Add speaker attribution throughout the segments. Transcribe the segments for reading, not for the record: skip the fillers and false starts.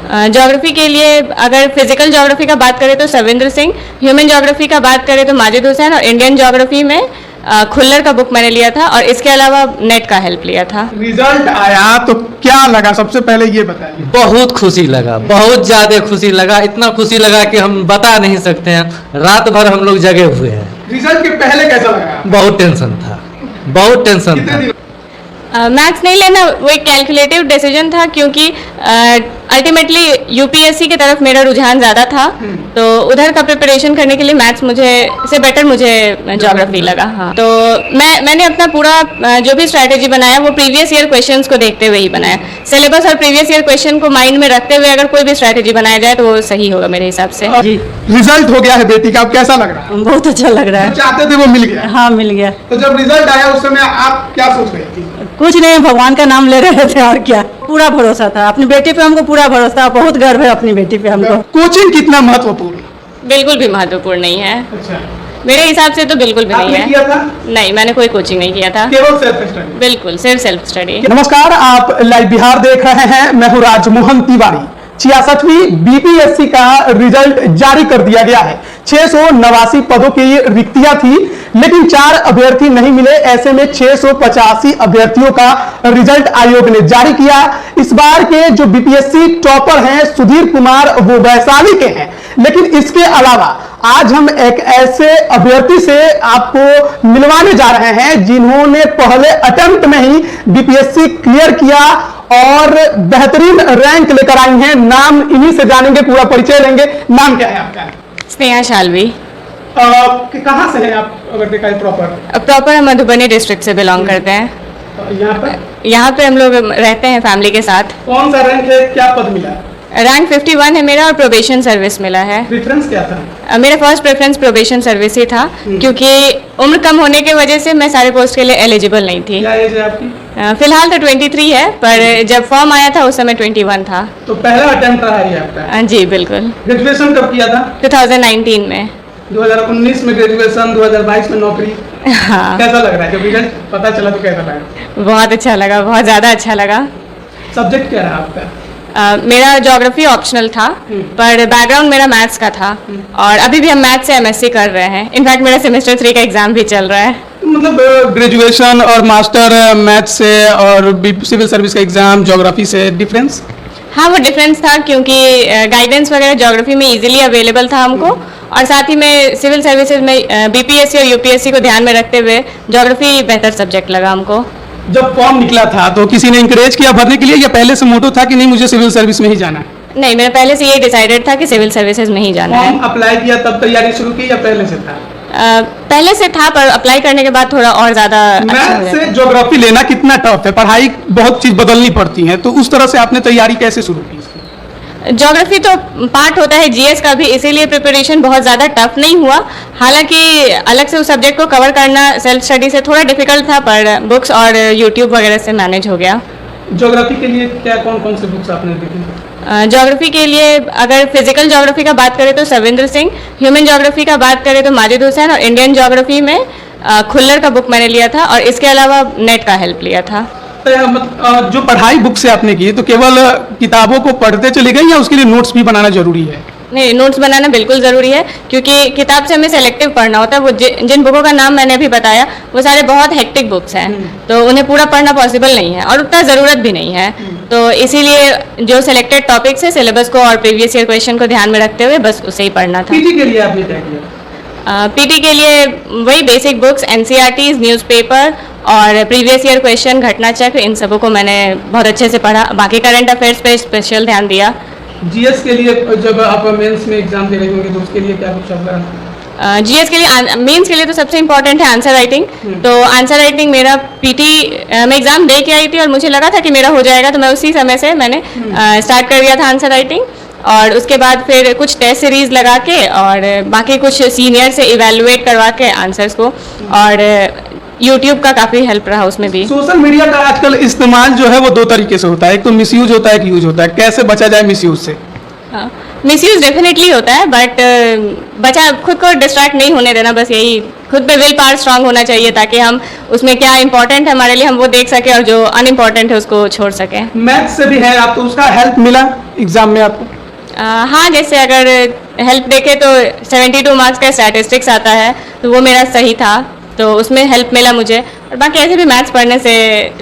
Speaker 1: Geography के लिए अगर फिजिकल ज्योग्राफी का बात करें तो सविंद्र सिंह, ह्यूमन ज्योग्राफी का बात करें तो माजिद हुसैन, और इंडियन ज्योग्राफी में खुल्लर का बुक मैंने लिया था, और इसके अलावा नेट का हेल्प लिया था।
Speaker 2: रिजल्ट आया तो क्या लगा, सबसे पहले ये बताइए।
Speaker 3: बहुत खुशी लगा, बहुत ज़्यादा खुशी लगा, इतना खुशी लगा कि हम बता नहीं सकते हैं। रात भर हम लोग जगे हुए हैं।
Speaker 2: रिजल्ट के पहले कैसा लगा?
Speaker 3: बहुत टेंशन था, बहुत टेंशन था।
Speaker 1: मैथ्स नहीं लेना वो एक कैलकुलेटिव डिसीजन था, क्योंकि अल्टीमेटली यूपीएससी की तरफ मेरा रुझान ज़्यादा था, तो उधर का प्रिपरेशन करने के लिए मैथ्स से बेटर मुझे ज्योग्राफी लगा। हाँ, तो मैंने अपना पूरा जो भी स्ट्रैटेजी बनाया वो प्रीवियस ईयर क्वेश्चंस को देखते हुए ही बनाया। सिलेबस और प्रीवियस ईयर क्वेश्चन को माइंड में रखते हुए अगर कोई भी स्ट्रैटेजी बनाया जाए तो वो सही होगा मेरे हिसाब से।
Speaker 4: जी,
Speaker 2: रिजल्ट हो गया है बेटी का, अब कैसा लग रहा है?
Speaker 4: बहुत अच्छा लग रहा है।
Speaker 2: जो चाहते थे वो मिल गया?
Speaker 4: हाँ, मिल गया।
Speaker 2: तो जब रिजल्ट आया उस समय आप क्या सोच रही थी?
Speaker 4: कुछ नहीं, भगवान का नाम ले रहे थे और क्या। पूरा भरोसा था अपनी बेटी पे, हमको पूरा भरोसा, बहुत गर्व है अपनी बेटी पे हमको।
Speaker 2: कोचिंग कितना महत्वपूर्ण?
Speaker 1: बिल्कुल भी महत्वपूर्ण नहीं है
Speaker 2: अच्छा,
Speaker 1: मेरे हिसाब से, तो बिल्कुल भी नहीं
Speaker 2: आपने
Speaker 1: है।
Speaker 2: किया था?
Speaker 1: नहीं, मैंने कोई कोचिंग नहीं किया था,
Speaker 2: केवल सेल्फ स्टडी?
Speaker 1: बिल्कुल सिर्फ सेल्फ स्टडी।
Speaker 2: नमस्कार, आप लाइव बिहार देख रहे हैं। मैं हूं राजमोहन तिवारी। 66वीं बीपीएससी का रिजल्ट जारी कर दिया गया है। 689 पदों की रिक्तियां थी, लेकिन 4 अभ्यर्थी नहीं मिले। ऐसे में 685 अभ्यर्थियों का रिजल्ट आयोग ने जारी किया। इस बार के जो बीपीएससी टॉपर हैं सुधीर कुमार, वो वैशाली के हैं। लेकिन इसके अलावा आज हम एक ऐसे अभ्यर्थी से आपको मिलवाने जा रहे हैं जिन्होंने पहले अटेम्प्ट में ही बीपीएससी क्लियर किया और बेहतरीन रैंक लेकर आई हैं। नाम इन्हीं से जानेंगे, पूरा परिचय लेंगे। नाम क्या है आपका?
Speaker 1: स्नेहा शालवी।
Speaker 2: कहाँ से हैं आप, अगर देखा है प्रॉपर?
Speaker 1: प्रॉपर हम मधुबनी डिस्ट्रिक्ट से बिलोंग करते हैं। यहाँ पे हम लोग रहते हैं फैमिली के साथ।
Speaker 2: कौन सा रैंक है, क्या पद मिला?
Speaker 1: रैंक 51 है मेरा, और प्रोबेशन सर्विस मिला है।
Speaker 2: प्रेफरेंस क्या था?
Speaker 1: मेरा फर्स्ट प्रेफरेंस प्रोबेशन सर्विस ही था, क्योंकि उम्र कम होने की वजह से मैं सारे पोस्ट के लिए एलिजिबल नहीं थी।
Speaker 2: क्या एज है आपकी?
Speaker 1: फिलहाल तो 23 है, पर जब फॉर्म आया था उस समय 21 था।
Speaker 2: तो पहला अटेम्प्ट रहा है आपका?
Speaker 1: जी बिल्कुल।
Speaker 2: ग्रेजुएशन कब किया था?
Speaker 1: 2019 में।
Speaker 2: 2019 में ग्रेजुएशन, 2022 में नौकरी।
Speaker 1: हाँ,
Speaker 2: कैसा लग रहा है? जब रिजल्ट पता चला तो कैसा लगा?
Speaker 1: बहुत अच्छा लगा, बहुत ज़्यादा अच्छा लगा।
Speaker 2: सब्जेक्ट क्या रहा आपका?
Speaker 1: मेरा ज्योग्राफी ऑप्शनल था, पर बैकग्राउंड मेरा मैथ्स का था, और अभी भी हम मैथ्स से एमएससी कर रहे हैं। इनफैक्ट मेरा सेमेस्टर 3 का एग्जाम भी चल रहा है।
Speaker 2: मतलब ग्रेजुएशन और मास्टर मैथ्स से और सिविल सर्विस का एग्जाम ज्योग्राफी से डिफरेंस?
Speaker 1: हाँ, वो डिफरेंस था, क्योंकि गाइडेंस वगैरह ज्योग्राफी में इजीली अवेलेबल था हमको, और साथ ही में सिविल सर्विसेज में बीपीएससी और यूपीएससी को ध्यान में रखते हुए ज्योग्राफी बेहतर सब्जेक्ट लगा हमको।
Speaker 2: जब फॉर्म निकला था तो किसी ने इंकरेज किया भरने के लिए, या पहले से मोटो था कि नहीं मुझे सिविल सर्विस में ही जाना है?
Speaker 1: नहीं, मेरा पहले से ये डिसाइडेड था कि सिविल सर्विसेज में ही जाना है।
Speaker 2: फॉर्म अप्लाई किया तब तैयारी शुरू की या पहले से था?
Speaker 1: पहले से था, पर अप्लाई करने के बाद थोड़ा और ज़्यादा अच्छा हो
Speaker 2: मैथ से
Speaker 1: जाता।
Speaker 2: ज्योग्राफी लेना कितना टफ है? पढ़ाई बहुत चीज बदलनी पड़ती है, तो उस तरह से आपने तैयारी कैसे शुरू की?
Speaker 1: ज्योग्राफी तो पार्ट होता है जीएस का भी, इसीलिए प्रिपरेशन बहुत ज़्यादा टफ नहीं हुआ। हालांकि अलग से उस सब्जेक्ट को कवर करना सेल्फ स्टडी से थोड़ा डिफिकल्ट था, पर बुक्स और यूट्यूब वगैरह से मैनेज हो गया।
Speaker 2: ज्योग्राफी के लिए क्या कौन कौन से बुक्स आपने देखी?
Speaker 1: ज्योग्राफी के लिए अगर फिजिकल ज्योग्राफी का बात करें तो सविंद्र सिंह, ह्यूमन ज्योग्राफी का बात करें तो माजिद हुसैन, और इंडियन ज्योग्राफी में खुल्लर का बुक मैंने लिया था, और इसके अलावा नेट का हेल्प लिया था।
Speaker 2: जो पढ़ाई बुक से आपने की तो केवल किताबों को पढ़ते चले गए या उसके लिए नोट्स भी बनाना जरूरी है?
Speaker 1: नहीं, नोट्स बनाना बिल्कुल ज़रूरी है, क्योंकि किताब से हमें सेलेक्टिव पढ़ना होता है। वो जिन बुकों का नाम मैंने अभी बताया वो सारे बहुत हेक्टिक बुक्स हैं, तो उन्हें पूरा पढ़ना पॉसिबल नहीं है, और उतना ज़रूरत भी नहीं है। तो इसीलिए जो सेलेक्टेड टॉपिक्स है, सिलेबस को और प्रीवियस ईयर क्वेश्चन को ध्यान में रखते हुए बस उसे ही पढ़ना था।
Speaker 2: पीटी के लिए आपने क्या किया?
Speaker 1: पीटी के लिए वही बेसिक बुक्स, एनसीईआरटीज, न्यूज़पेपर और प्रीवियस ईयर क्वेश्चन, घटना चक्र, इन सबों को मैंने बहुत अच्छे से पढ़ा। बाकी करंट अफेयर्स पे स्पेशल ध्यान दिया।
Speaker 2: जीएस के लिए जब आप मेंस में एग्जाम दे रहे होंगे तो उसके लिए क्या कुछ होगा?
Speaker 1: जीएस के लिए, मेंस के लिए तो सबसे इम्पोर्टेंट है आंसर राइटिंग। तो आंसर राइटिंग मेरा पीटी में एग्जाम दे के आई थी, और मुझे लगा था कि मेरा हो जाएगा, तो मैं उसी समय से मैंने स्टार्ट कर दिया था आंसर राइटिंग। और उसके बाद फिर कुछ टेस्ट सीरीज लगा के और बाकी कुछ सीनियर से इवेलुएट करवा के आंसर्स को, और यूट्यूब का काफ़ी हेल्प रहा उसमें भी।
Speaker 2: सोशल मीडिया का आजकल इस्तेमाल जो है वो 2 तरीके से होता है, एक तो मिसयूज होता है, एक यूज होता है। कैसे बचा जाए मिसयूज से?
Speaker 1: मिसयूज डेफिनेटली होता है, बट बच्चा खुद को डिस्ट्रैक्ट नहीं होने देना, बस यही खुद पे विल पावर स्ट्रांग होना चाहिए ताकि हम उसमें क्या इंपॉर्टेंट है हमारे लिए हम वो देख सके और जो अनइम्पॉर्टेंट है उसको छोड़ सकें।
Speaker 2: मैथ्स से भी है आप, तो उसका हेल्प मिला एग्जाम में आपको?
Speaker 1: हाँ, जैसे अगर हेल्प देखे तो 72 मार्क्स का स्टैटिस्टिक्स आता है तो वो मेरा सही था, तो उसमें हेल्प मिला मुझे। और बाकी ऐसे भी मैथ्स पढ़ने से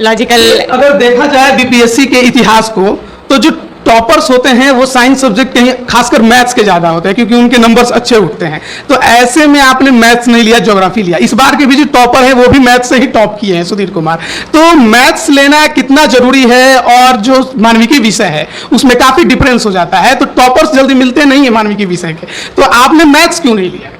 Speaker 1: लॉजिकल।
Speaker 2: अगर देखा जाए बीपीएससी के इतिहास को, तो जो टॉपर्स होते हैं वो साइंस सब्जेक्ट के, खासकर मैथ्स के ज्यादा होते हैं क्योंकि उनके नंबर्स अच्छे उठते हैं। तो ऐसे में आपने मैथ्स नहीं लिया, ज्योग्राफी लिया। इस बार के भी जो टॉपर है वो भी मैथ्स से ही टॉप किए हैं, सुधीर कुमार। तो मैथ्स लेना कितना जरूरी है, और जो मानविकी विषय है उसमें काफी डिफरेंस हो जाता है, तो टॉपर्स जल्दी मिलते नहीं है मानविकी विषय के। तो आपने मैथ्स क्यों नहीं लिया?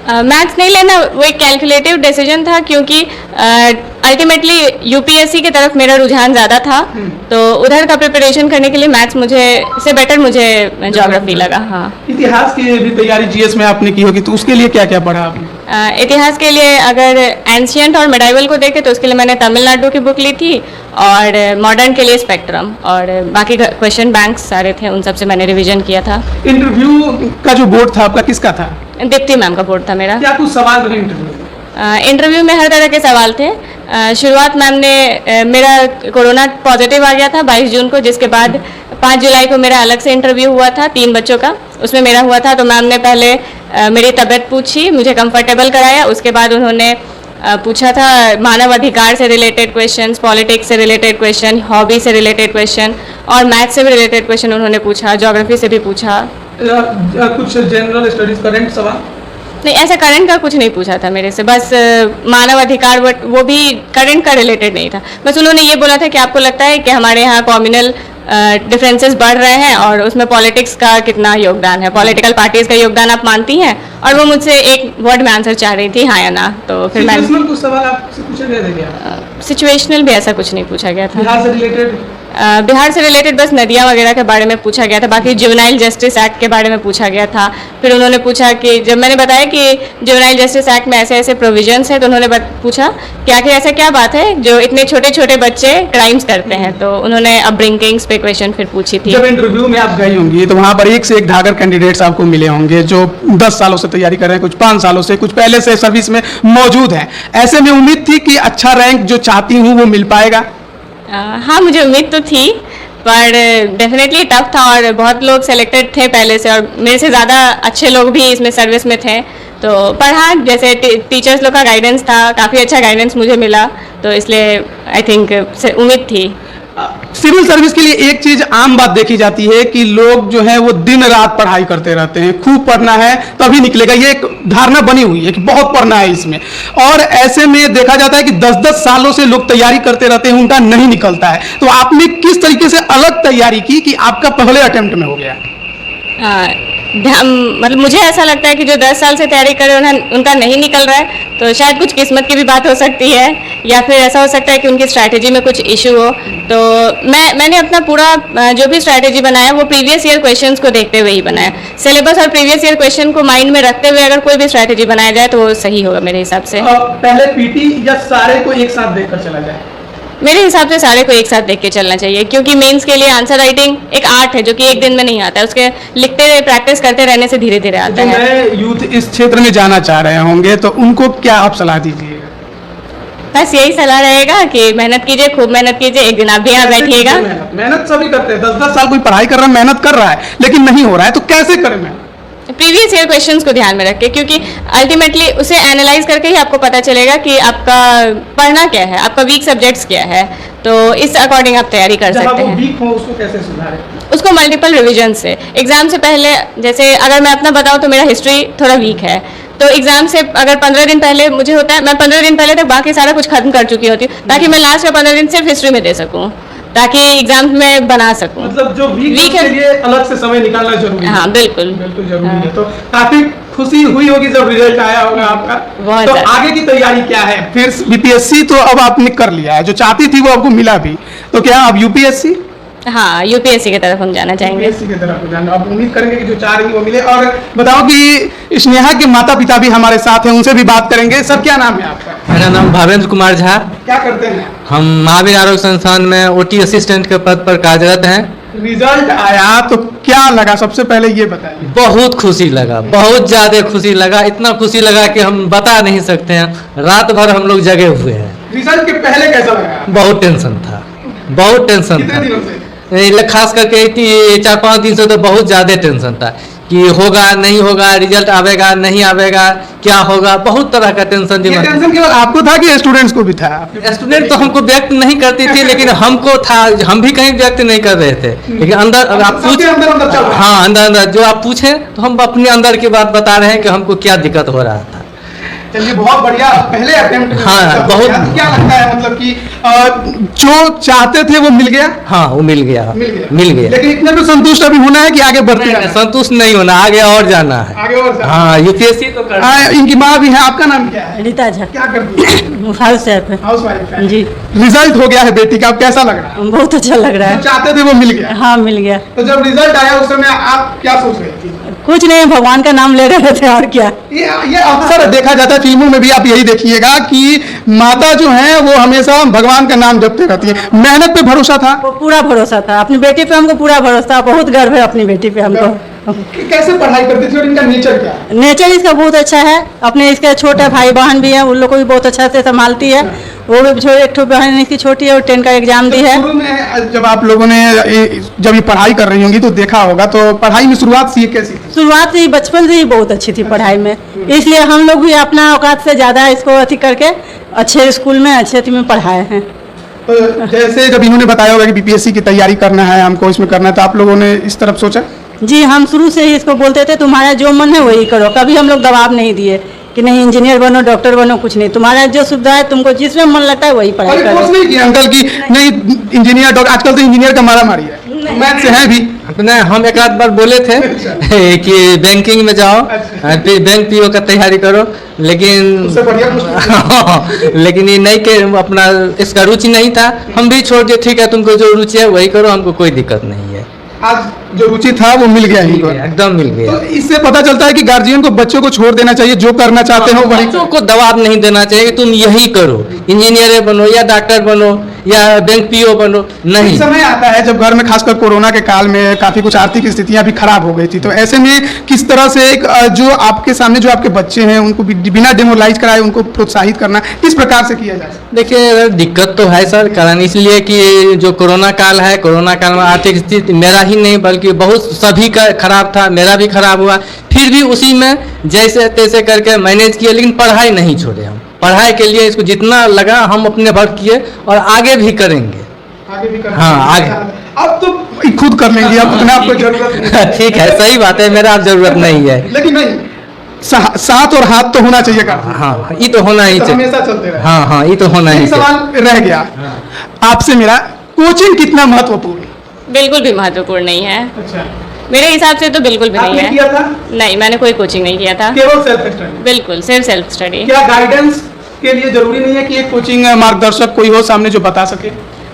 Speaker 1: मैथ्स नहीं लेना वो एक कैलकुलेटिव डिसीजन था, क्योंकि अल्टीमेटली यूपीएससी की तरफ मेरा रुझान ज़्यादा था, तो उधर का प्रिपरेशन करने के लिए मैथ्स मुझे मुझे ज्योग्राफी लगा। हाँ,
Speaker 2: इतिहास की भी तैयारी जीएस में आपने की होगी, तो उसके लिए क्या क्या पढ़ा आपने?
Speaker 1: इतिहास के लिए अगर एंशियंट और मेडाइवल को देखे तो उसके लिए मैंने तमिलनाडु की बुक ली थी, और मॉडर्न के लिए स्पेक्ट्रम, और बाकी क्वेश्चन बैंक सारे थे उन सब से मैंने रिवीजन किया था।
Speaker 2: इंटरव्यू का जो बोर्ड था आपका किसका था?
Speaker 1: दीप्ति मैम का बोर्ड था मेरा।
Speaker 2: क्या कुछ सवाल रहे इंटरव्यू?
Speaker 1: इंटरव्यू में हर तरह के सवाल थे। शुरुआत मैम ने मेरा कोरोना पॉजिटिव आ गया था 22 जून को, जिसके बाद 5 जुलाई को मेरा अलग से इंटरव्यू हुआ था 3 बच्चों का, उसमें मेरा हुआ था। तो मैम ने पहले मेरी तबीयत पूछी, मुझे कंफर्टेबल कराया, उसके बाद उन्होंने पूछा था मानव अधिकार से रिलेटेड क्वेश्चंस, पॉलिटिक्स से रिलेटेड क्वेश्चन, हॉबी से रिलेटेड क्वेश्चन, और मैथ से भी रिलेटेड क्वेश्चन उन्होंने पूछा, ज्योग्राफी से भी पूछा।
Speaker 2: कुछ जनरल स्टडीज करंट सवाल?
Speaker 1: नहीं, ऐसा करंट का कुछ नहीं पूछा था मेरे से, बस मानव अधिकार, बट वो भी करंट का रिलेटेड नहीं था। बस उन्होंने ये बोला था कि आपको लगता है कि हमारे यहाँ कॉम्युनल डिफरेंसेस बढ़ रहे हैं और उसमें पॉलिटिक्स का कितना योगदान है, पॉलिटिकल पार्टीज का योगदान आप मानती हैं? और वो मुझसे एक वर्ड में आंसर चाह रही थी, हाँ या ना। तो फिर मैं
Speaker 2: कुछ सवाल आपसे पूछे गए थे क्या?
Speaker 1: सिचुएशनल भी ऐसा कुछ नहीं पूछा गया था।
Speaker 2: बिहार से रिलेटेड
Speaker 1: बस नदियाँ वगैरह के बारे में पूछा गया था, बाकी जुवेनाइल जस्टिस एक्ट के बारे में पूछा गया था। फिर उन्होंने पूछा कि जब मैंने बताया कि जुवेनाइल जस्टिस एक्ट में ऐसे ऐसे प्रोविजंस है, तो उन्होंने पूछा कि आखिर ऐसा क्या बात है जो इतने छोटे छोटे बच्चे क्राइम्स करते हैं, तो उन्होंने अपब्रिंगिंग्स पे क्वेश्चन फिर पूछी थी।
Speaker 2: जब इंटरव्यू में आप गई होंगी तो वहाँ पर एक से एक धागर कैंडिडेट्स आपको मिले होंगे जो 10 सालों से तैयारी कर रहे हैं, कुछ 5 सालों से, कुछ पहले से सर्विस में मौजूद हैं। ऐसे में उम्मीद थी कि अच्छा रैंक जो चाहती हूँ वो मिल पाएगा?
Speaker 1: हाँ, मुझे उम्मीद तो थी, पर डेफिनेटली टफ था, और बहुत लोग सेलेक्टेड थे पहले से, और मेरे से ज़्यादा अच्छे लोग भी इसमें सर्विस में थे। तो पर हाँ, जैसे टीचर्स लोग का गाइडेंस था, काफ़ी अच्छा गाइडेंस मुझे मिला, तो इसलिए आई थिंक उम्मीद थी।
Speaker 2: सिविल सर्विस के लिए एक चीज आम बात देखी जाती है कि लोग जो है वो दिन रात पढ़ाई करते रहते हैं, खूब पढ़ना है तभी निकलेगा, ये एक धारणा बनी हुई है कि बहुत पढ़ना है इसमें। और ऐसे में देखा जाता है कि 10-10 सालों से लोग तैयारी करते रहते हैं, उनका नहीं निकलता है। तो आपने किस तरीके से अलग तैयारी की कि आपका पहले अटेम्प्ट में हो गया?
Speaker 1: मतलब मुझे ऐसा लगता है कि जो 10 साल से तैयारी कर रहे हैं उनका नहीं निकल रहा है, तो शायद कुछ किस्मत की भी बात हो सकती है, या फिर ऐसा हो सकता है कि उनकी स्ट्रैटेजी में कुछ इशू हो। तो मैंने अपना पूरा जो भी स्ट्रैटेजी बनाया वो प्रीवियस ईयर क्वेश्चंस को देखते हुए ही बनाया। सिलेबस और प्रीवियस ईयर क्वेश्चन को माइंड में रखते हुए अगर कोई भी स्ट्रैटेजी बनाया जाए तो वो सही होगा मेरे हिसाब से।
Speaker 2: पहले पीटी या सारे को एक साथ देखकर चला जाए?
Speaker 1: मेरे हिसाब से सारे को एक साथ देख के चलना चाहिए, क्योंकि मेंस के लिए आंसर राइटिंग एक आर्ट है जो कि एक दिन में नहीं आता है, उसके लिखते रहे प्रैक्टिस करते रहने से धीरे धीरे आता है।
Speaker 2: नए यूथ इस क्षेत्र में जाना चाह रहे होंगे तो उनको क्या आप सलाह दीजिएगा?
Speaker 1: बस यही सलाह रहेगा कि मेहनत कीजिए, खूब मेहनत कीजिए, एक दिन आप भी यहाँ बैठिएगा।
Speaker 2: मेहनत सभी करते हैं, 10-10 साल कोई पढ़ाई कर रहा है, मेहनत कर रहा है, लेकिन नहीं हो रहा है, तो कैसे करें? मैं
Speaker 1: प्रीवियस ईयर क्वेश्चंस को ध्यान में रख के, क्योंकि अल्टीमेटली उसे एनालाइज करके ही आपको पता चलेगा कि आपका पढ़ना क्या है, आपका वीक सब्जेक्ट्स क्या है, तो इस अकॉर्डिंग आप तैयारी कर सकते हैं।
Speaker 2: वीक हो उसको कैसे सुधारें?
Speaker 1: उसको मल्टीपल रिविजन से, एग्जाम से पहले, जैसे अगर मैं अपना बताऊं तो मेरा हिस्ट्री थोड़ा वीक है, तो एग्जाम से अगर 15 दिन पहले मुझे होता है, मैं 15 दिन पहले तक बाकी सारा कुछ खत्म कर चुकी होती हूँ, ताकि मैं लास्ट का 15 दिन सिर्फ हिस्ट्री में दे सकूँ, ताकि एग्जाम में बना सकूँ।
Speaker 2: मतलब जो वीक के लिए अलग से समय निकालना जरूरी है।
Speaker 1: हाँ, बिल्कुल
Speaker 2: बिल्कुल जरूरी है। तो काफी खुशी हुई होगी जब रिजल्ट आया होगा आपका। तो आगे की तैयारी क्या है? फिर बीपीएससी तो अब आपने कर लिया है, जो चाहती थी वो आपको मिला भी, तो क्या अब यूपीएससी?
Speaker 1: हाँ, यूपीएससी की तरफ हम जाना चाहेंगे।
Speaker 2: यूपीएससी की तरफ जाना, आप उम्मीद करेंगे कि जो चाह रही वो मिले। और बताओ कि स्नेहा के माता पिता भी हमारे साथ हैं, उनसे भी बात करेंगे। सर, क्या नाम है आपका?
Speaker 3: मेरा नाम भावेंद्र कुमार झा।
Speaker 2: क्या करते हैं?
Speaker 3: हम महावीर आरोग्य संस्थान में ओटी असिस्टेंट के पद पर कार्यरत हैं।
Speaker 2: रिजल्ट आया तो क्या लगा, सबसे पहले ये बताइए।
Speaker 3: बहुत खुशी लगा, बहुत ज्यादा खुशी लगा, इतना खुशी लगा कि हम बता नहीं सकते हैं। रात भर हम लोग जगे हुए हैं।
Speaker 2: रिजल्ट के पहले कैसा लगा?
Speaker 3: बहुत टेंशन था, बहुत टेंशन
Speaker 2: कितने
Speaker 3: था।
Speaker 2: दिनों से?
Speaker 3: खास करके 4-5 दिन से तो बहुत ज्यादा टेंशन था कि होगा नहीं होगा, रिजल्ट आवेगा नहीं आवेगा, क्या होगा, बहुत तरह का टेंशन
Speaker 2: ये
Speaker 3: दिमाग।
Speaker 2: टेंशन केवल आपको था कि स्टूडेंट्स को भी था?
Speaker 3: स्टूडेंट तो हमको व्यक्त नहीं करती थी, लेकिन हमको था, हम भी कहीं व्यक्त नहीं कर रहे थे। लेकिन अंदर अगर आप
Speaker 2: सबके अंदर अंदर चल रहा है।
Speaker 3: हाँ, अंदर अंदर जो आप पूछे तो हम अपने अंदर की बात बता रहे हैं कि हमको क्या दिक्कत हो रहा था।
Speaker 2: चलिए, बहुत बढ़िया। पहले अटेम्प्ट
Speaker 3: हाँ, बहुत।
Speaker 2: क्या लगता है, मतलब कि जो चाहते थे वो मिल गया?
Speaker 3: हाँ, वो मिल गया, मिल गया।
Speaker 2: लेकिन इतने में संतुष्ट अभी होना है कि आगे बढ़ते
Speaker 3: नहीं,
Speaker 2: रहना है?
Speaker 3: संतुष्ट नहीं होना, आगे और जाना है।
Speaker 2: आगे और जाना।
Speaker 3: हाँ, यूपीएससी तो करना है।
Speaker 2: इनकी माँ भी है। आपका नाम क्या है?
Speaker 4: रीता झा,
Speaker 2: क्या करती है?
Speaker 4: हाउस वाइफ है।
Speaker 2: हाउस वाइफ है।
Speaker 4: जी,
Speaker 2: रिजल्ट हो गया है बेटी का, अब कैसा लग रहा है?
Speaker 4: बहुत अच्छा लग रहा
Speaker 2: जो
Speaker 4: है।
Speaker 2: चाहते थे वो मिल गया?
Speaker 4: हाँ, मिल गया।
Speaker 2: तो जब रिजल्ट आया उस समय आप क्या सोच रहे थे?
Speaker 4: कुछ नहीं, भगवान का नाम ले रहे थे और क्या।
Speaker 2: ये अक्सर देखा जाता है फिल्मों में भी, आप यही देखिएगा कि माता जो है वो हमेशा भगवान का नाम जपते रहती है। मेहनत पे भरोसा था?
Speaker 4: वो पूरा भरोसा था अपनी बेटी पे, हमको पूरा भरोसा था। बहुत गर्व है अपनी बेटी पे हमको।
Speaker 2: कैसे पढ़ाई करती थी और इनका नेचर क्या है?
Speaker 4: नेचर इसका बहुत अच्छा है। अपने इसके छोटे भाई बहन भी हैं, उन लोग को भी बहुत अच्छा से संभालती है। वो भी एक ठो बहन इसकी छोटी है और 10 का एग्जाम दी है।
Speaker 2: शुरू में जब आप लोगों ने जब ये पढ़ाई कर रही होंगी तो देखा होगा, तो पढ़ाई में शुरुआत से ये कैसी थी?
Speaker 4: शुरुआत से ही, बचपन से ही बहुत अच्छी थी पढ़ाई में, इसलिए हम लोग भी अपना औकात से ज़्यादा इसको अथी करके अच्छे स्कूल में अच्छे अथी में पढ़ाए हैं।
Speaker 2: तो जैसे जब इन्होंने बताया होगा कि बीपीएससी की तैयारी करना है, हमको इसमें करना है, तो आप लोगों ने इस तरफ सोचा?
Speaker 4: जी, हम शुरू से ही इसको बोलते थे तुम्हारा जो मन है वही करो। कभी हम लोग दबाव नहीं दिए कि नहीं इंजीनियर बनो, डॉक्टर बनो, कुछ नहीं। तुम्हारा जो सुविधा है, तुमको जिसमें मन लगता है वही पढ़ाई
Speaker 2: अरे कोर्स
Speaker 4: करो।
Speaker 2: नहीं किया अंकल की नहीं इंजीनियर डॉक्टर? आजकल तो इंजीनियर का मारा मारी है, मैथ से है भी।
Speaker 3: अपने हम एक आध बार बोले थे कि बैंकिंग में जाओ, फिर बैंक पीओ का तैयारी करो, लेकिन
Speaker 2: उससे बढ़िया कुछ
Speaker 3: लेकिन ये नहीं के अपना इसका रुचि नहीं था। हम भी छोड़ दिए, ठीक है तुमको जो रुचि है वही करो, हमको कोई दिक्कत नहीं है।
Speaker 2: आज जो रुचि था वो मिल गया इनको।
Speaker 3: एकदम मिल गया।
Speaker 2: तो इससे पता चलता है कि गार्जियन को बच्चों को छोड़ देना चाहिए, जो करना चाहते हो वही।
Speaker 3: बच्चों को दबाव नहीं देना चाहिए कि तुम यही करो, इंजीनियर बनो या डॉक्टर बनो या बैंक पीओ बनो, नहीं।
Speaker 2: समय आता है जब घर में खासकर कोरोना के काल में काफी कुछ आर्थिक स्थितियां भी खराब हो गई थी, तो ऐसे में किस तरह से एक जो आपके सामने जो आपके बच्चे हैं उनको बिना डेमोरलाइज कराए उनको प्रोत्साहित करना किस प्रकार से किया जाए?
Speaker 3: देखिए, दिक्कत तो है सर, कारण इसलिए कि जो कोरोना काल है, कोरोना काल में आर्थिक स्थिति मेरा ही नहीं बल्कि बहुत सभी का खराब था, मेरा भी खराब हुआ। फिर भी उसी में जैसे तैसे करके मैनेज किए, लेकिन पढ़ाई नहीं छोड़े। हम पढ़ाई के लिए इसको जितना लगा हम अपने भर किए और आगे भी करेंगे।
Speaker 2: आगे भी करना?
Speaker 3: हाँ, आगे।
Speaker 2: अब तो खुद कर लेंगे, अब अपने आपको जरूरत नहीं।
Speaker 3: ठीक है, सही बात है, मेरा अब जरूरत नहीं है।
Speaker 2: लेकिन नहीं, साथ और हाथ तो होना चाहिए का।
Speaker 3: हाँ, ये तो होना ही चाहिए,
Speaker 2: हमेशा चलते रहे।
Speaker 3: हाँ हाँ, ये तो होना ही
Speaker 2: एक
Speaker 3: चाहिए।
Speaker 2: सवाल रह गया आपसे मेरा, कोचिंग कितना महत्वपूर्ण?
Speaker 1: बिल्कुल भी महत्वपूर्ण नहीं है,
Speaker 2: अच्छा,
Speaker 1: मेरे हिसाब से तो बिल्कुल भी नहीं
Speaker 2: आपने
Speaker 1: है।
Speaker 2: किया था?
Speaker 1: नहीं, मैंने कोई कोचिंग नहीं किया था,
Speaker 2: केवल सेल्फ स्टडी?
Speaker 1: बिल्कुल सिर्फ सेल्फ स्टडी।
Speaker 2: क्या गाइडेंस के लिए जरूरी नहीं है कि एक कोचिंग मार्गदर्शक कोई हो सामने जो बता सके?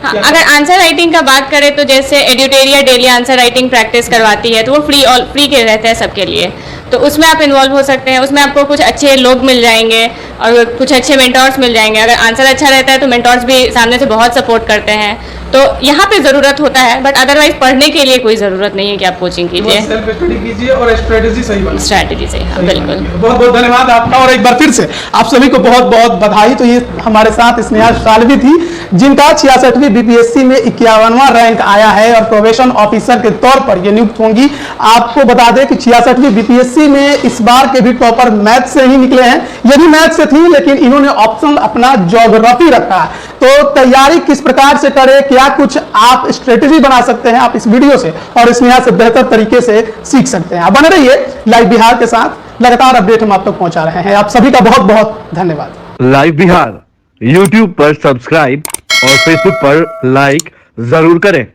Speaker 1: हाँ, अगर आंसर राइटिंग का बात करें तो जैसे एडिटोरिया डेली आंसर राइटिंग प्रैक्टिस करवाती है, तो वो फ्री के रहते हैं सबके लिए, तो उसमें आप इन्वॉल्व हो सकते हैं। उसमें आपको कुछ अच्छे लोग मिल जाएंगे और कुछ अच्छे मेंटोर्स मिल जाएंगे। अगर आंसर अच्छा रहता है तो मेंटोर्स भी सामने से बहुत सपोर्ट करते हैं, तो यहाँ पे ज़रूरत होता है, बट अदरवाइज पढ़ने के लिए कोई ज़रूरत नहीं है कि आप कोचिंग कीजिए।
Speaker 2: सेल्फ स्टडी कीजिए और स्ट्रेटेजी सही बनाइए।
Speaker 1: स्ट्रैटेजी से, हाँ बिल्कुल।
Speaker 2: बहुत बहुत धन्यवाद आपका, और एक बार फिर से आप सभी को बहुत बहुत बधाई। तो ये हमारे साथ स्नेहा सालवी थी, जिनका 66वीं बीपीएससी में 51वां रैंक आया है और प्रोबेशन ऑफिसर के तौर पर ये नियुक्त होंगी। आपको बता दें कि 66वीं बीपीएससी में इस बार के भी टॉपर मैथ से ही निकले हैं। ये भी मैथ से थी, लेकिन इन्होंने ऑप्शन अपना ज्योग्राफी रखा। तो तैयारी किस प्रकार से करें, क्या कुछ आप स्ट्रेटेजी बना सकते हैं, आप इस वीडियो से और स्नेहा से बेहतर तरीके से सीख सकते हैं। आप बने रहिए लाइव बिहार के साथ, लगातार अपडेट हम आप तक पहुंचा रहे हैं। आप सभी का बहुत बहुत धन्यवाद।
Speaker 5: लाइव बिहार YouTube पर सब्सक्राइब और Facebook पर लाइक जरूर करें।